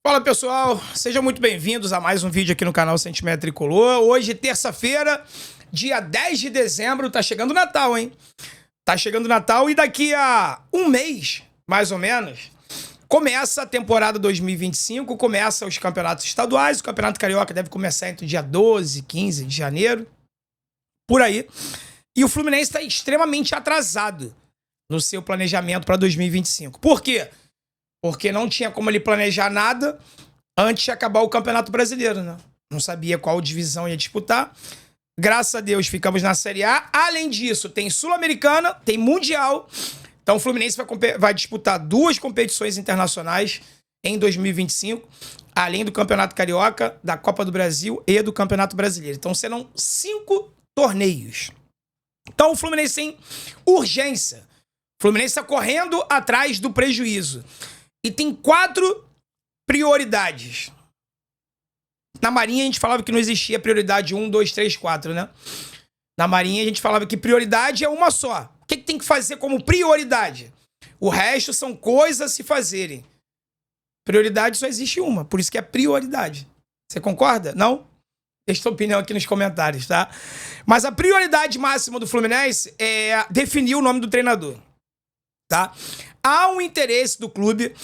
Fala pessoal, sejam muito bem-vindos a mais um vídeo aqui no canal Sentimento Tricolor. Hoje, terça-feira, dia 10 de dezembro, tá chegando o Natal, hein? Tá chegando o Natal e daqui a um mês, mais ou menos, começa a temporada 2025, começa os campeonatos estaduais, o Campeonato Carioca deve começar entre o dia 12 e 15 de janeiro, por aí. E o Fluminense está extremamente atrasado no seu planejamento para 2025. Por quê? Porque não tinha como ele planejar nada antes de acabar o Campeonato Brasileiro, né? Não sabia qual divisão ia disputar. Graças a Deus, ficamos na Série A. Além disso, tem Sul-Americana, tem Mundial. Então o Fluminense vai disputar duas competições internacionais em 2025, além do Campeonato Carioca, da Copa do Brasil e do Campeonato Brasileiro. Então serão 5 torneios. Então o Fluminense tem urgência. O Fluminense está correndo atrás do prejuízo. E tem 4 prioridades. Na Marinha a gente falava que não existia prioridade 1, 2, 3, 4, né? Na Marinha a gente falava que prioridade é uma só. O que tem que fazer como prioridade? O resto são coisas a se fazerem. Prioridade só existe uma, por isso que é prioridade. Você concorda? Não? Deixa sua opinião aqui nos comentários, tá? Mas a prioridade máxima do Fluminense é definir o nome do treinador, tá? Há um interesse do clube,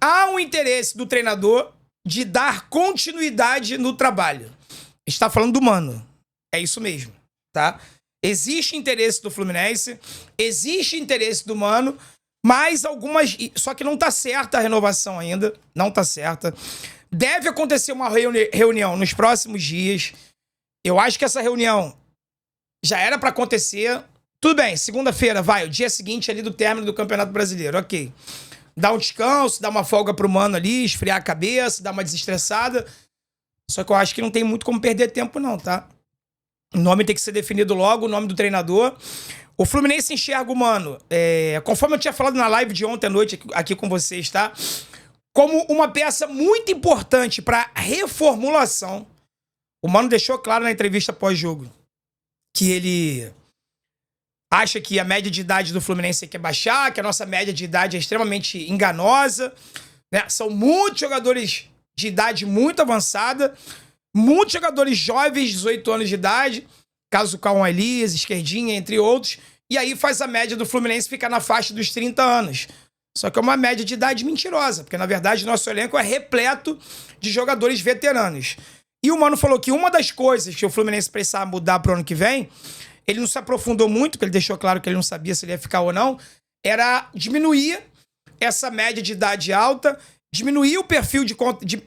há um interesse do treinador de dar continuidade no trabalho. A gente está falando do Mano. É isso mesmo, tá? Existe interesse do Fluminense, existe interesse do Mano, mas algumas... Só que não tá certa a renovação ainda, não tá certa. Deve acontecer uma reunião nos próximos dias. Eu acho que essa reunião já era para acontecer... Tudo bem, segunda-feira, vai, o dia seguinte ali do término do Campeonato Brasileiro, ok. Dá um descanso, dá uma folga pro Mano ali, esfriar a cabeça, dar uma desestressada. Só que eu acho que não tem muito como perder tempo não, tá? O nome tem que ser definido logo, o nome do treinador. O Fluminense enxerga o Mano, conforme eu tinha falado na live de ontem à noite aqui com vocês, tá? Como uma peça muito importante pra reformulação. O Mano deixou claro na entrevista pós-jogo que ele... acha que a média de idade do Fluminense tem que baixar, que a nossa média de idade é extremamente enganosa, né? São muitos jogadores de idade muito avançada, muitos jogadores jovens, 18 anos de idade, caso Cauã Elias, Esquerdinha, entre outros, e aí faz a média do Fluminense ficar na faixa dos 30 anos. Só que é uma média de idade mentirosa, porque na verdade nosso elenco é repleto de jogadores veteranos. E o Mano falou que uma das coisas que o Fluminense precisava mudar pro ano que vem, ele não se aprofundou muito, porque ele deixou claro que ele não sabia se ele ia ficar ou não, era diminuir essa média de idade alta, diminuir o perfil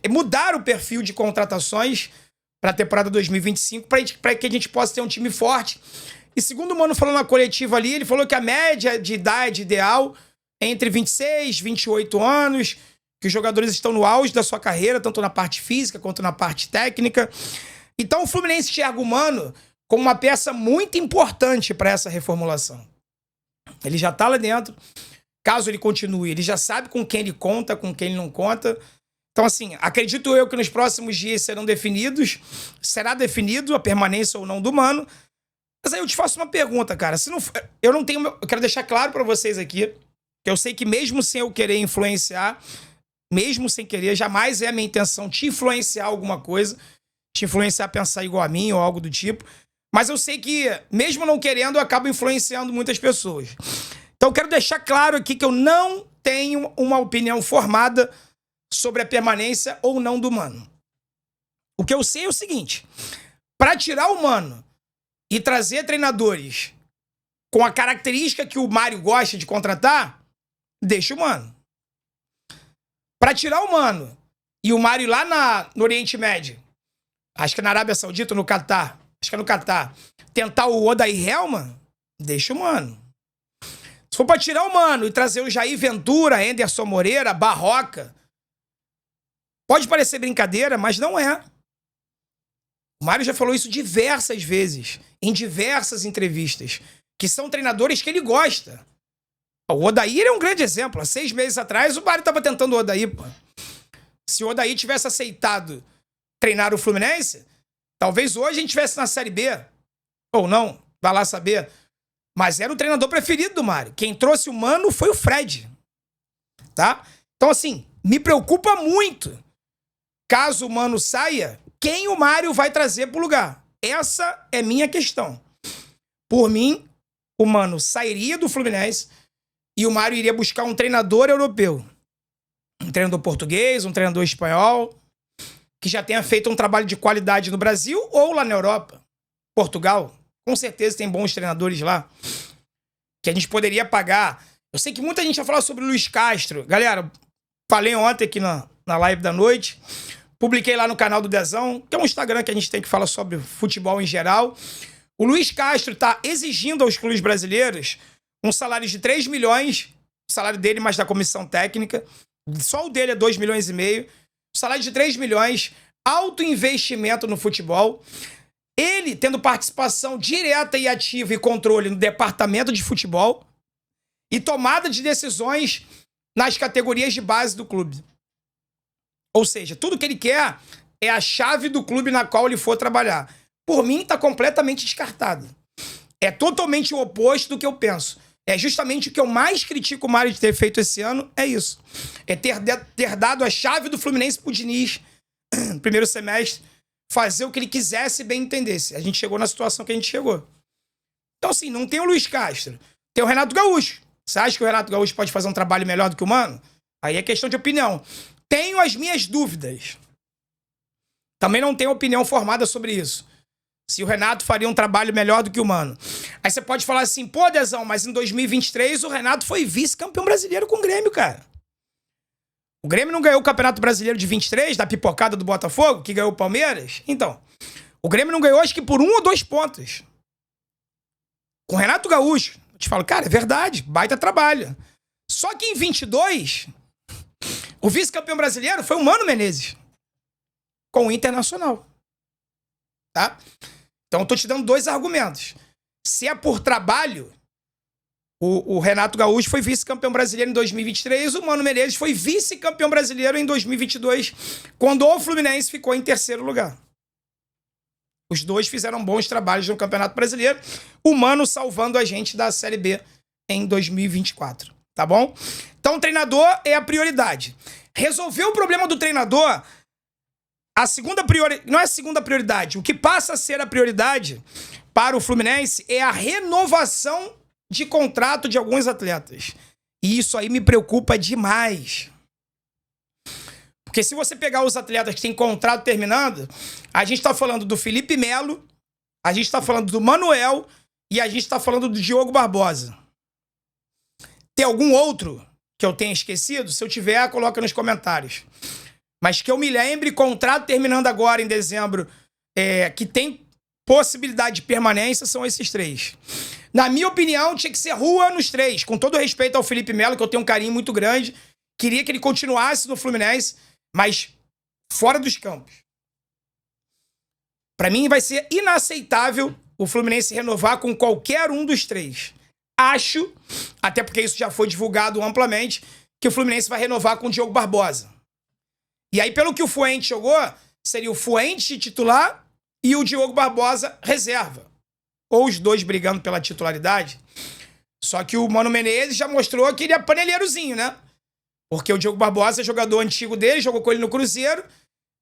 mudar o perfil de contratações para a temporada 2025, para que a gente possa ter um time forte. E segundo o Mano falou na coletiva ali, ele falou que a média de idade ideal é entre 26 e 28 anos, que os jogadores estão no auge da sua carreira, tanto na parte física quanto na parte técnica. Então o Fluminense enxerga o Mano como uma peça muito importante para essa reformulação. Ele já está lá dentro. Caso ele continue, ele já sabe com quem ele conta, com quem ele não conta. Então, assim, acredito eu que nos próximos dias será definido a permanência ou não do Mano. Mas aí eu te faço uma pergunta, cara. Se não, eu quero deixar claro para vocês aqui, que eu sei que mesmo sem eu querer influenciar, mesmo sem querer, jamais é a minha intenção te influenciar alguma coisa, te influenciar a pensar igual a mim ou algo do tipo. Mas eu sei que, mesmo não querendo, eu acabo influenciando muitas pessoas. Então eu quero deixar claro aqui que eu não tenho uma opinião formada sobre a permanência ou não do Mano. O que eu sei é o seguinte: para tirar o Mano e trazer treinadores com a característica que o Mário gosta de contratar, deixa o Mano. Para tirar o Mano e o Mário lá no Oriente Médio, acho que na Arábia Saudita, no Catar, acho que é no Catar, tentar o Odair Hellmann, deixa o Mano. Se for pra tirar o Mano e trazer o Jair Ventura, Anderson Moreira, Barroca, pode parecer brincadeira, mas não é. O Mário já falou isso diversas vezes, em diversas entrevistas, que são treinadores que ele gosta. O Odair é um grande exemplo. Há 6 meses atrás, o Mário tava tentando o Odair, pô. Se o Odair tivesse aceitado treinar o Fluminense, talvez hoje a gente estivesse na Série B. Ou não, vai lá saber. Mas era o treinador preferido do Mário. Quem trouxe o Mano foi o Fred. Tá? Então, assim, me preocupa muito caso o Mano saia, quem o Mário vai trazer pro lugar? Essa é minha questão. Por mim, o Mano sairia do Fluminense e o Mário iria buscar um treinador europeu. Um treinador português, um treinador espanhol, que já tenha feito um trabalho de qualidade no Brasil ou lá na Europa. Portugal, com certeza tem bons treinadores lá, que a gente poderia pagar. Eu sei que muita gente vai falar sobre o Luiz Castro. Galera, falei ontem aqui na live da noite, publiquei lá no canal do Dezão, que é um Instagram que a gente tem que falar sobre futebol em geral. O Luiz Castro está exigindo aos clubes brasileiros um salário de 3 milhões, o salário dele mais da comissão técnica, só o dele é 2,5 milhões, salário de 3 milhões, alto investimento no futebol, ele tendo participação direta e ativa e controle no departamento de futebol e tomada de decisões nas categorias de base do clube. Ou seja, tudo que ele quer é a chave do clube na qual ele for trabalhar. Por mim, está completamente descartado. É totalmente o oposto do que eu penso. É justamente o que eu mais critico o Mário de ter feito esse ano, é isso. É ter dado a chave do Fluminense pro Diniz, no primeiro semestre, fazer o que ele quisesse e bem entendesse. A gente chegou na situação que a gente chegou. Então, assim, não tem o Luiz Castro. Tem o Renato Gaúcho. Você acha que o Renato Gaúcho pode fazer um trabalho melhor do que o Mano? Aí é questão de opinião. Tenho as minhas dúvidas. Também não tenho opinião formada sobre isso. Se o Renato faria um trabalho melhor do que o Mano. Aí você pode falar assim, pô, Dezão, mas em 2023 o Renato foi vice-campeão brasileiro com o Grêmio, cara. O Grêmio não ganhou o Campeonato Brasileiro de 23, da pipocada do Botafogo, que ganhou o Palmeiras? Então, o Grêmio não ganhou acho que por 1 ou 2 pontos. Com o Renato Gaúcho. Eu te falo, cara, é verdade, baita trabalho. Só que em 22, o vice-campeão brasileiro foi o Mano Menezes. Com o Internacional. Tá? Então, eu tô te dando 2 argumentos. Se é por trabalho, o Renato Gaúcho foi vice-campeão brasileiro em 2023, o Mano Menezes foi vice-campeão brasileiro em 2022, quando o Fluminense ficou em 3º lugar. Os dois fizeram bons trabalhos no Campeonato Brasileiro, o Mano salvando a gente da Série B em 2024, tá bom? Então, o treinador é a prioridade. Resolver o problema do treinador... não é a segunda prioridade. O que passa a ser a prioridade para o Fluminense é a renovação de contrato de alguns atletas. E isso aí me preocupa demais. Porque se você pegar os atletas que têm contrato terminando, a gente está falando do Felipe Melo, a gente está falando do Manuel e a gente está falando do Diogo Barbosa. Tem algum outro que eu tenha esquecido? Se eu tiver, coloca nos comentários. Mas que eu me lembre, contrato terminando agora em dezembro, que tem possibilidade de permanência, são esses 3. Na minha opinião, tinha que ser rua nos 3. Com todo respeito ao Felipe Melo, que eu tenho um carinho muito grande. Queria que ele continuasse no Fluminense, mas fora dos campos. Pra mim vai ser inaceitável o Fluminense renovar com qualquer um dos 3. Acho, até porque isso já foi divulgado amplamente, que o Fluminense vai renovar com o Diogo Barbosa. E aí, pelo que o Fuente jogou, seria o Fuente titular e o Diogo Barbosa reserva. Ou os dois brigando pela titularidade. Só que o Mano Menezes já mostrou que ele é panelheirozinho, né? Porque o Diogo Barbosa é jogador antigo dele, jogou com ele no Cruzeiro,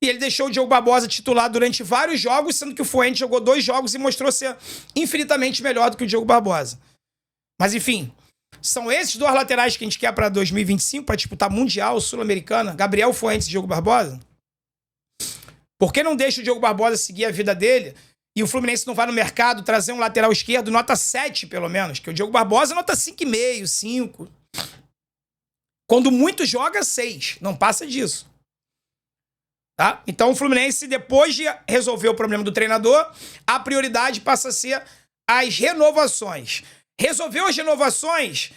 e ele deixou o Diogo Barbosa titular durante vários jogos, sendo que o Fuente jogou 2 jogos e mostrou ser infinitamente melhor do que o Diogo Barbosa. Mas, enfim... São esses 2 laterais que a gente quer para 2025, para disputar Mundial, Sul-Americana, Gabriel Fuentes e Diogo Barbosa? Por que não deixa o Diogo Barbosa seguir a vida dele e o Fluminense não vai no mercado trazer um lateral esquerdo nota 7, pelo menos? Que o Diogo Barbosa nota 5,5, 5. Quando muito joga, 6. Não passa disso. Tá? Então o Fluminense, depois de resolver o problema do treinador, a prioridade passa a ser as renovações. Resolveu as renovações,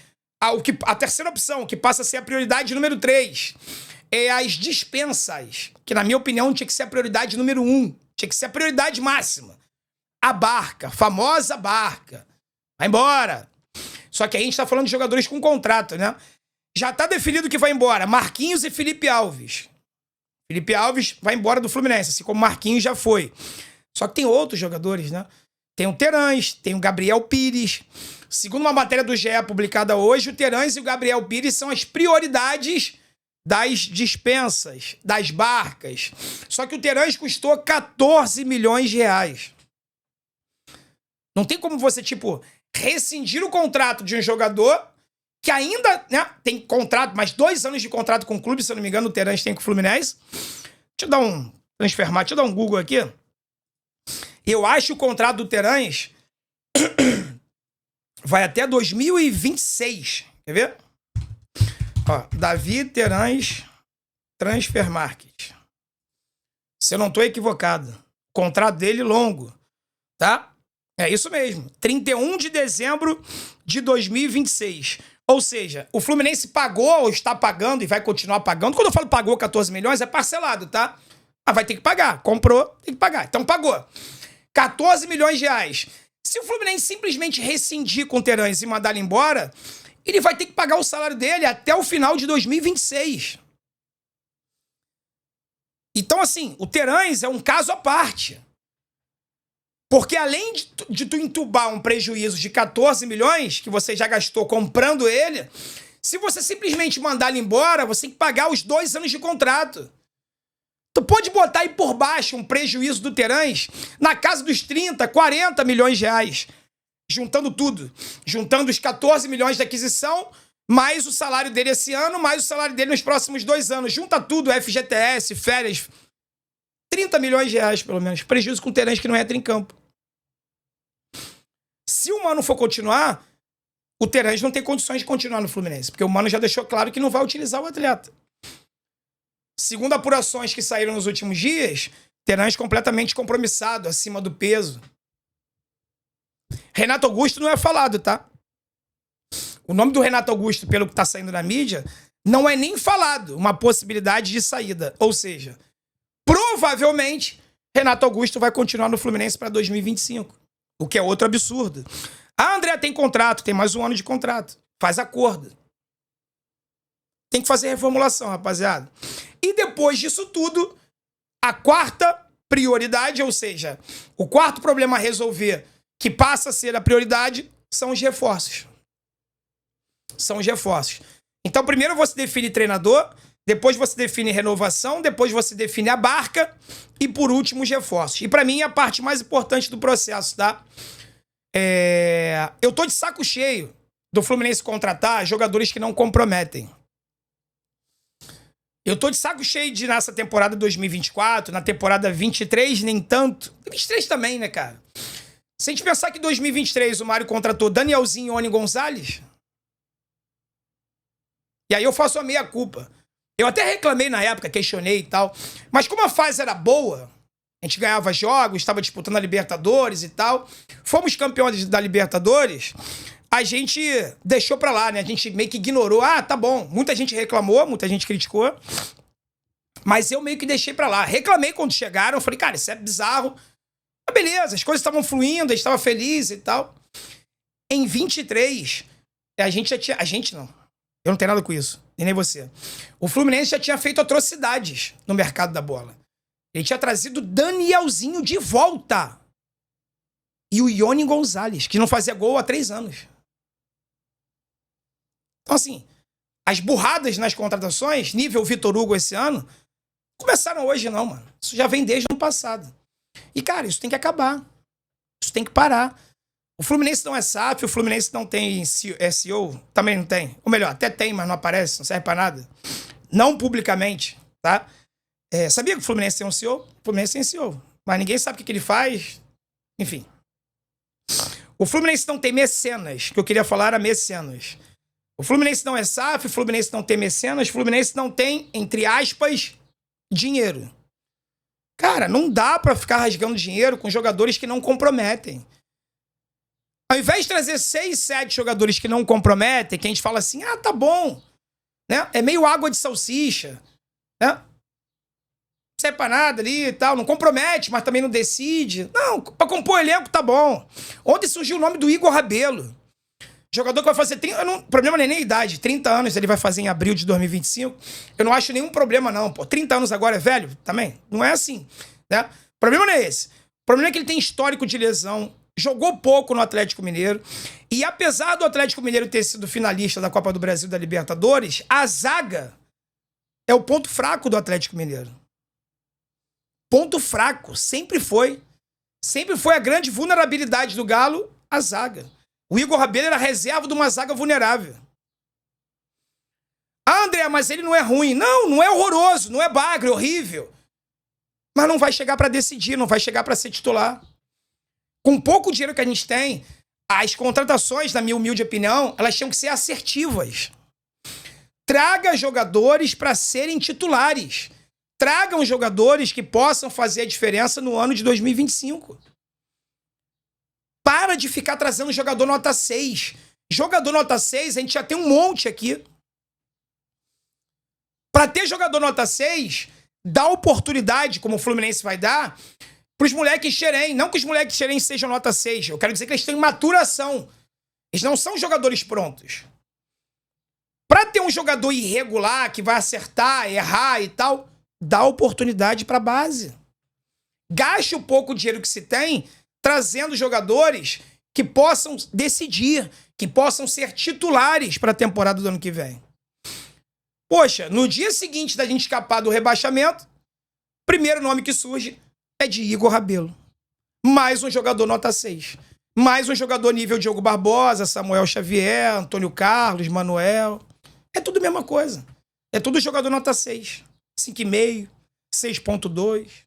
a terceira opção, que passa a ser a prioridade número 3, é as dispensas, que na minha opinião tinha que ser a prioridade número 1, tinha que ser a prioridade máxima. A Barca, a famosa Barca. Vai embora. Só que a gente tá falando de jogadores com contrato, né? Já tá definido que vai embora Marquinhos e Felipe Alves. Felipe Alves vai embora do Fluminense, assim como Marquinhos já foi. Só que tem outros jogadores, né? Tem o Terãs, tem o Gabriel Pires. Segundo uma matéria do GE publicada hoje, o Terãs e o Gabriel Pires são as prioridades das dispensas, das barcas. Só que o Terãs custou 14 milhões de reais. Não tem como você, tipo, rescindir o contrato de um jogador que ainda, né, tem contrato, mais 2 anos de contrato com o clube, se eu não me engano, o Terãs tem com o Fluminense. Deixa eu dar um transfermar, deixa eu dar um Google aqui. Eu acho que o contrato do Terãs vai até 2026. Quer ver? Ó, Davi Terãs Transfer Market. Se eu não tô equivocado. O contrato dele longo, tá? É isso mesmo. 31 de dezembro de 2026. Ou seja, o Fluminense pagou ou está pagando e vai continuar pagando. Quando eu falo pagou 14 milhões, é parcelado, tá? Ah, vai ter que pagar. Comprou, tem que pagar. Então pagou. 14 milhões de reais. Se o Fluminense simplesmente rescindir com o Terãs e mandar ele embora, ele vai ter que pagar o salário dele até o final de 2026. Então, assim, o Terãs é um caso à parte. Porque além de tu entubar um prejuízo de 14 milhões, que você já gastou comprando ele, se você simplesmente mandar ele embora, você tem que pagar os 2 anos de contrato. Tu pode botar aí por baixo um prejuízo do Terãs na casa dos 30, 40 milhões de reais. Juntando tudo. Juntando os 14 milhões de aquisição, mais o salário dele esse ano, mais o salário dele nos próximos 2 anos. Junta tudo, FGTS, férias. 30 milhões de reais, pelo menos. Prejuízo com o Terãs que não entra em campo. Se o Mano for continuar, o Terãs não tem condições de continuar no Fluminense. Porque o Mano já deixou claro que não vai utilizar o atleta. Segundo apurações que saíram nos últimos dias, Terãs completamente compromissado, acima do peso. Renato Augusto não é falado, tá? O nome do Renato Augusto, pelo que tá saindo na mídia, não é nem falado uma possibilidade de saída. Ou seja, provavelmente, Renato Augusto vai continuar no Fluminense para 2025. O que é outro absurdo. Ah, André, tem contrato, tem mais 1 ano de contrato. Faz acordo. Tem que fazer reformulação, rapaziada. E depois disso tudo, a quarta prioridade, ou seja, o quarto problema a resolver, que passa a ser a prioridade, são os reforços. São os reforços. Então, primeiro você define treinador, depois você define renovação, depois você define a barca e, por último, os reforços. E, pra mim, é a parte mais importante do processo, tá? Eu tô de saco cheio do Fluminense contratar jogadores que não comprometem. Eu tô de saco cheio de, nessa temporada 2024, na temporada 23, nem tanto. 23 também, né, cara? Se a gente pensar que em 2023 o Mário contratou Danielzinho e Oni Gonzalez, e aí eu faço a meia-culpa. Eu até reclamei na época, questionei e tal, mas como a fase era boa, a gente ganhava jogos, estava disputando a Libertadores e tal, fomos campeões da Libertadores, a gente deixou pra lá, né? A gente meio que ignorou. Ah, tá bom. Muita gente reclamou, muita gente criticou, mas eu meio que deixei pra lá. Reclamei quando chegaram, falei, cara, isso é bizarro. Mas beleza, as coisas estavam fluindo, a gente estava feliz e tal. Em 23, a gente já tinha... A gente não. Eu não tenho nada com isso. E nem você. O Fluminense já tinha feito atrocidades no mercado da bola. Ele tinha trazido Danielzinho de volta. E o Ioni Gonzalez, que não fazia gol há 3 anos. Então, assim, as burradas nas contratações, nível Vitor Hugo esse ano, começaram hoje não, mano. Isso já vem desde o ano passado. E, cara, isso tem que acabar. Isso tem que parar. O Fluminense não é SAF, o Fluminense não tem SEO, também não tem. Ou melhor, até tem, mas não aparece, não serve pra nada. Não publicamente, tá? Sabia que o Fluminense tem um CEO? O Fluminense tem CEO. Mas ninguém sabe o que ele faz. Enfim. O Fluminense não tem mecenas, que eu queria falar era mecenas. O Fluminense não é SAF, o Fluminense não tem mecenas, o Fluminense não tem, entre aspas, dinheiro. Cara, não dá pra ficar rasgando dinheiro com jogadores que não comprometem. Ao invés de trazer 6, 7 jogadores que não comprometem, que a gente fala assim, ah, tá bom, né? É meio água de salsicha, né? Não serve pra nada ali e tal, não compromete, mas também não decide. Não, pra compor o elenco tá bom. Ontem surgiu o nome do Igor Rabelo. Jogador que vai fazer 30... O problema não é nem a idade. 30 anos ele vai fazer em abril de 2025. Eu não acho nenhum problema, não. Pô, 30 anos agora é velho também? Não é assim, né? O problema não é esse. O problema é que ele tem histórico de lesão. Jogou pouco no Atlético Mineiro. E apesar do Atlético Mineiro ter sido finalista da Copa do Brasil e da Libertadores, a zaga é o ponto fraco do Atlético Mineiro. Ponto fraco, sempre foi. Sempre foi a grande vulnerabilidade do Galo, a zaga. O Igor Rabelo era reserva de uma zaga vulnerável. Ah, André, mas ele não é ruim. Não, não é horroroso, não é bagre, horrível. Mas não vai chegar para decidir, não vai chegar para ser titular. Com pouco dinheiro que a gente tem, as contratações, na minha humilde opinião, elas tinham que ser assertivas. Traga jogadores para serem titulares. Tragam jogadores que possam fazer a diferença no ano de 2025. Para de ficar trazendo jogador nota 6. Jogador nota 6, a gente já tem um monte aqui. Para ter jogador nota 6, dá oportunidade, como o Fluminense vai dar, para os moleques xerém. Não que os moleques xerém sejam nota 6. Eu quero dizer que eles têm maturação. Eles não são jogadores prontos. Para ter um jogador irregular, que vai acertar, errar e tal, dá oportunidade para a base. Gaste o pouco dinheiro que se tem trazendo jogadores que possam decidir, que possam ser titulares para a temporada do ano que vem. Poxa, no dia seguinte da gente escapar do rebaixamento, o primeiro nome que surge é de Igor Rabelo. Mais um jogador nota 6. Mais um jogador nível Diogo Barbosa, Samuel Xavier, Antônio Carlos, Manuel. É tudo a mesma coisa. É tudo jogador nota 6. 5,5, 6,2.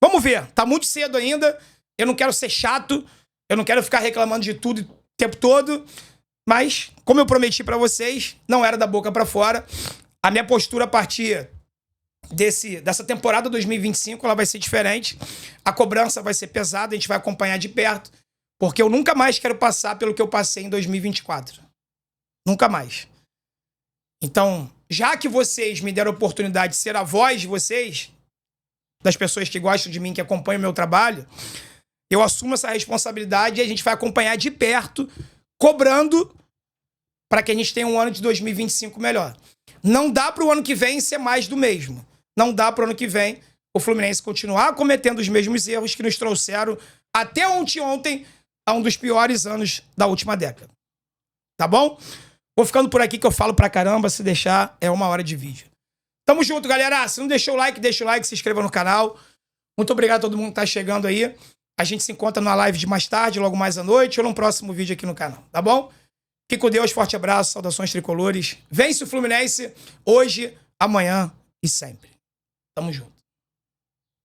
Vamos ver. Tá muito cedo ainda. Eu não quero ser chato. Eu não quero ficar reclamando de tudo o tempo todo. Mas, como eu prometi pra vocês, não era da boca pra fora. A minha postura a partir dessa temporada 2025, ela vai ser diferente. A cobrança vai ser pesada, a gente vai acompanhar de perto. Porque eu nunca mais quero passar pelo que eu passei em 2024. Nunca mais. Então, já que vocês me deram a oportunidade de ser a voz de vocês, das pessoas que gostam de mim, que acompanham o meu trabalho, eu assumo essa responsabilidade e a gente vai acompanhar de perto, cobrando para que a gente tenha um ano de 2025 melhor. Não dá para o ano que vem ser mais do mesmo. Não dá para o ano que vem o Fluminense continuar cometendo os mesmos erros que nos trouxeram até ontem a um dos piores anos da última década. Tá bom? Vou ficando por aqui que eu falo pra caramba. Se deixar, é 1 hora de vídeo. Tamo junto, galera. Se não deixou o like, deixa o like, se inscreva no canal. Muito obrigado a todo mundo que tá chegando aí. A gente se encontra numa live de mais tarde, logo mais à noite, ou num próximo vídeo aqui no canal, tá bom? Fique com Deus, forte abraço, saudações tricolores. Vence o Fluminense hoje, amanhã e sempre. Tamo junto.